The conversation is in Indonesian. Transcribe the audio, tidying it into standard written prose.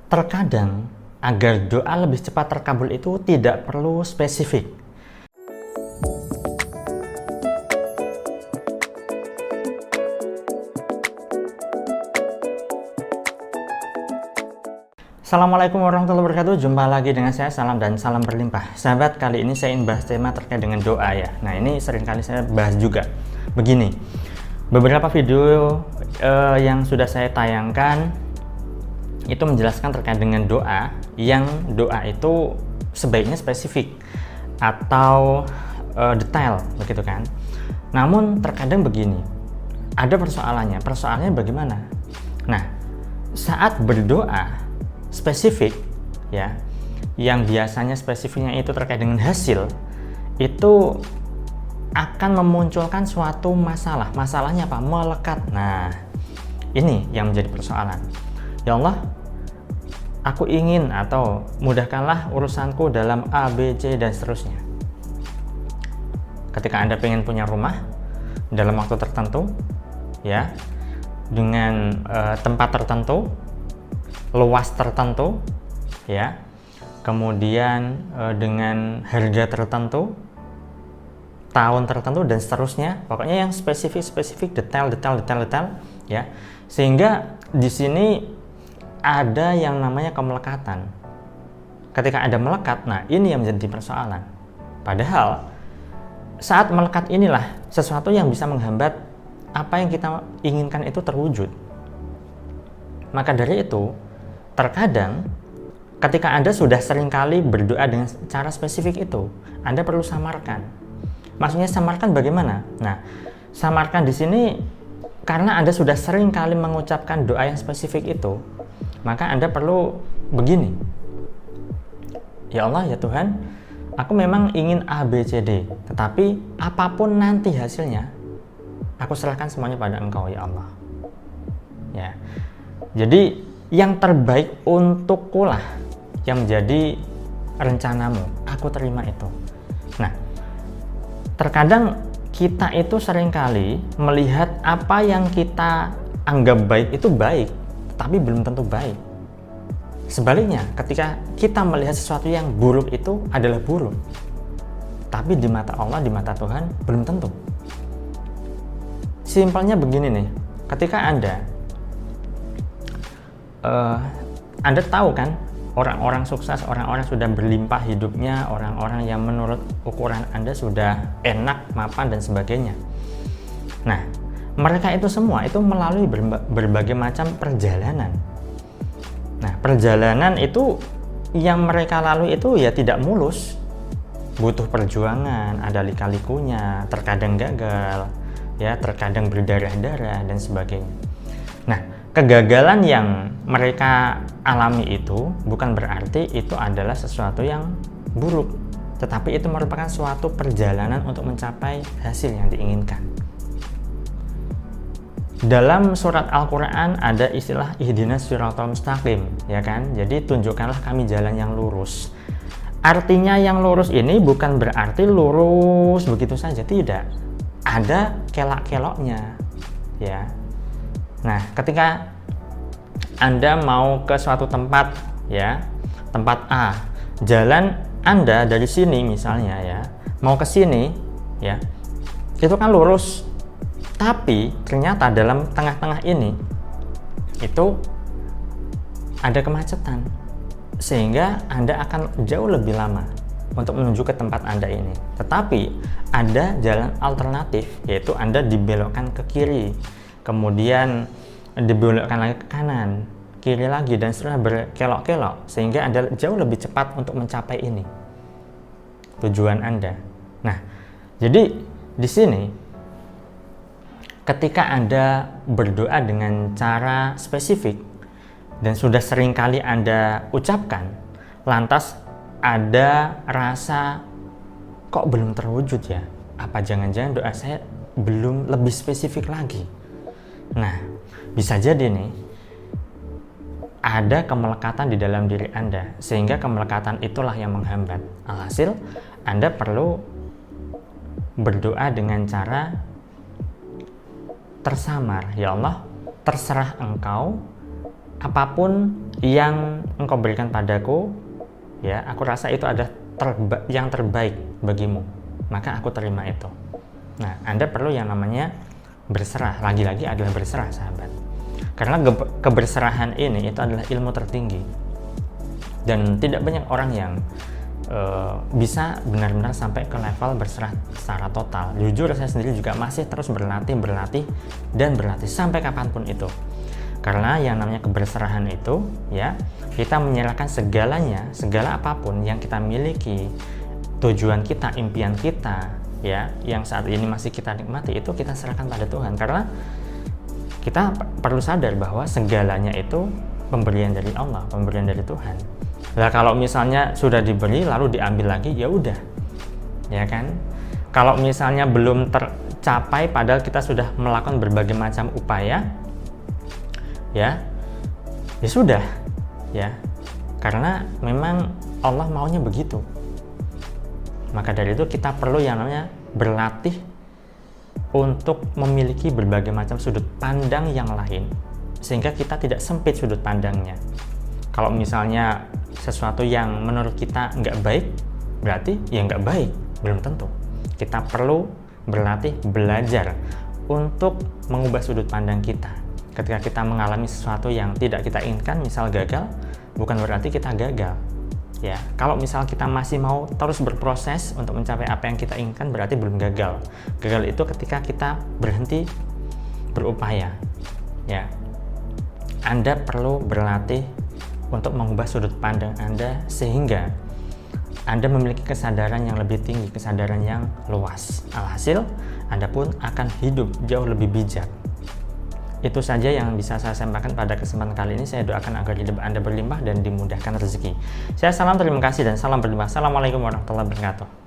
Terkadang agar doa lebih cepat terkabul itu tidak perlu spesifik. Assalamualaikum warahmatullahi wabarakatuh. Jumpa lagi dengan saya, salam dan salam berlimpah. Sahabat, kali ini saya ingin bahas tema terkait dengan doa ya. Nah, ini seringkali saya bahas juga. Begini, beberapa video yang sudah saya tayangkan itu menjelaskan terkait dengan doa, yang doa itu sebaiknya spesifik atau detail, begitu kan. Namun terkadang begini, ada persoalannya bagaimana? Nah, saat berdoa spesifik ya, yang biasanya spesifiknya itu terkait dengan hasil, itu akan memunculkan suatu masalah. Masalahnya apa? Melekat. Nah, ini yang menjadi persoalan. Ya Allah, aku ingin atau mudahkanlah urusanku dalam A, B, C dan seterusnya. Ketika Anda pengen punya rumah dalam waktu tertentu ya, dengan tempat tertentu, luas tertentu ya, kemudian dengan harga tertentu, tahun tertentu dan seterusnya, pokoknya yang spesifik, detail ya, sehingga di sini ada yang namanya kemelekatan. Ketika ada melekat, nah ini yang menjadi persoalan. Padahal saat melekat inilah sesuatu yang bisa menghambat apa yang kita inginkan itu terwujud. Maka dari itu, terkadang ketika Anda sudah seringkali berdoa dengan cara spesifik itu, Anda perlu samarkan. Maksudnya samarkan bagaimana? Nah, samarkan di sini karena Anda sudah seringkali mengucapkan doa yang spesifik itu, maka Anda perlu begini. Ya Allah, ya Tuhan, aku memang ingin A, B, C, D, tetapi apapun nanti hasilnya, aku serahkan semuanya pada Engkau, ya Allah. Ya. Jadi yang terbaik untukkulah yang menjadi rencanamu, aku terima itu. Nah, terkadang kita itu seringkali melihat apa yang kita anggap baik itu baik, tapi belum tentu baik. Sebaliknya, ketika kita melihat sesuatu yang buruk itu adalah buruk, tapi di mata Allah, di mata Tuhan belum tentu. Simpelnya begini nih, ketika Anda tahu kan, orang-orang sukses, orang-orang sudah berlimpah hidupnya, orang-orang yang menurut ukuran Anda sudah enak, mapan, dan sebagainya. Nah, mereka itu semua itu melalui berbagai macam perjalanan. Nah, perjalanan itu yang mereka lalui itu ya tidak mulus, butuh perjuangan, ada lika-likunya, terkadang gagal, ya, terkadang berdarah-darah, dan sebagainya. Nah, kegagalan yang mereka alami itu bukan berarti itu adalah sesuatu yang buruk, tetapi itu merupakan suatu perjalanan untuk mencapai hasil yang diinginkan. Dalam surat Al-Quran ada istilah ihdinas siratal mustaqim, ya kan? Jadi tunjukkanlah kami jalan yang lurus. Artinya yang lurus ini bukan berarti lurus begitu saja, tidak. Ada kelak-keloknya, ya. Nah, ketika Anda mau ke suatu tempat ya, tempat A, jalan Anda dari sini misalnya ya, mau ke sini ya, itu kan lurus. Tapi ternyata dalam tengah-tengah ini itu ada kemacetan, sehingga Anda akan jauh lebih lama untuk menuju ke tempat Anda ini. Tetapi ada jalan alternatif, yaitu Anda dibelokkan ke kiri, kemudian dibelokkan lagi ke kanan, kiri lagi, dan setelah berkelok-kelok, sehingga Anda jauh lebih cepat untuk mencapai ini, tujuan Anda. Nah, jadi di sini ketika Anda berdoa dengan cara spesifik dan sudah sering kali Anda ucapkan, lantas ada rasa kok belum terwujud ya? Apa jangan-jangan doa saya belum lebih spesifik lagi? Nah, bisa jadi nih ada kemelekatan di dalam diri Anda, sehingga kemelekatan itulah yang menghambat. Alhasil, Anda perlu berdoa dengan cara tersamar. Ya Allah, terserah Engkau, apapun yang engkau berikan padaku, ya, aku rasa itu ada yang terbaik bagimu, maka aku terima itu. Nah, Anda perlu yang namanya berserah. Lagi-lagi adalah berserah, sahabat. Karena keberserahan ini itu adalah ilmu tertinggi. Dan tidak banyak orang yang bisa benar-benar sampai ke level berserah secara total. Jujur saya sendiri juga masih terus berlatih sampai kapanpun itu. Karena yang namanya keberserahan itu, ya, kita menyerahkan segalanya, segala apapun yang kita miliki, tujuan kita, impian kita, ya, yang saat ini masih kita nikmati, itu kita serahkan pada Tuhan. Karena kita perlu sadar bahwa segalanya itu pemberian dari Allah, pemberian dari Tuhan. Nah, kalau misalnya sudah diberi lalu diambil lagi, ya udah, ya kan? Kalau misalnya belum tercapai padahal kita sudah melakukan berbagai macam upaya, ya sudah, ya, karena memang Allah maunya begitu. Maka dari itu kita perlu yang namanya berlatih untuk memiliki berbagai macam sudut pandang yang lain, sehingga kita tidak sempit sudut pandangnya. Kalau misalnya sesuatu yang menurut kita nggak baik, berarti ya nggak baik, belum tentu. Kita perlu berlatih, belajar untuk mengubah sudut pandang kita. Ketika kita mengalami sesuatu yang tidak kita inginkan, misal gagal, bukan berarti kita gagal. Ya, kalau misal kita masih mau terus berproses untuk mencapai apa yang kita inginkan, berarti belum gagal. Gagal itu ketika kita berhenti berupaya. Ya, Anda perlu berlatih untuk mengubah sudut pandang Anda sehingga Anda memiliki kesadaran yang lebih tinggi, kesadaran yang luas. Alhasil, Anda pun akan hidup jauh lebih bijak. Itu saja yang bisa saya sampaikan pada kesempatan kali ini. Saya doakan agar hidup Anda berlimpah dan dimudahkan rezeki. Saya salam terima kasih dan salam berlimpah. Assalamualaikum warahmatullahi wabarakatuh.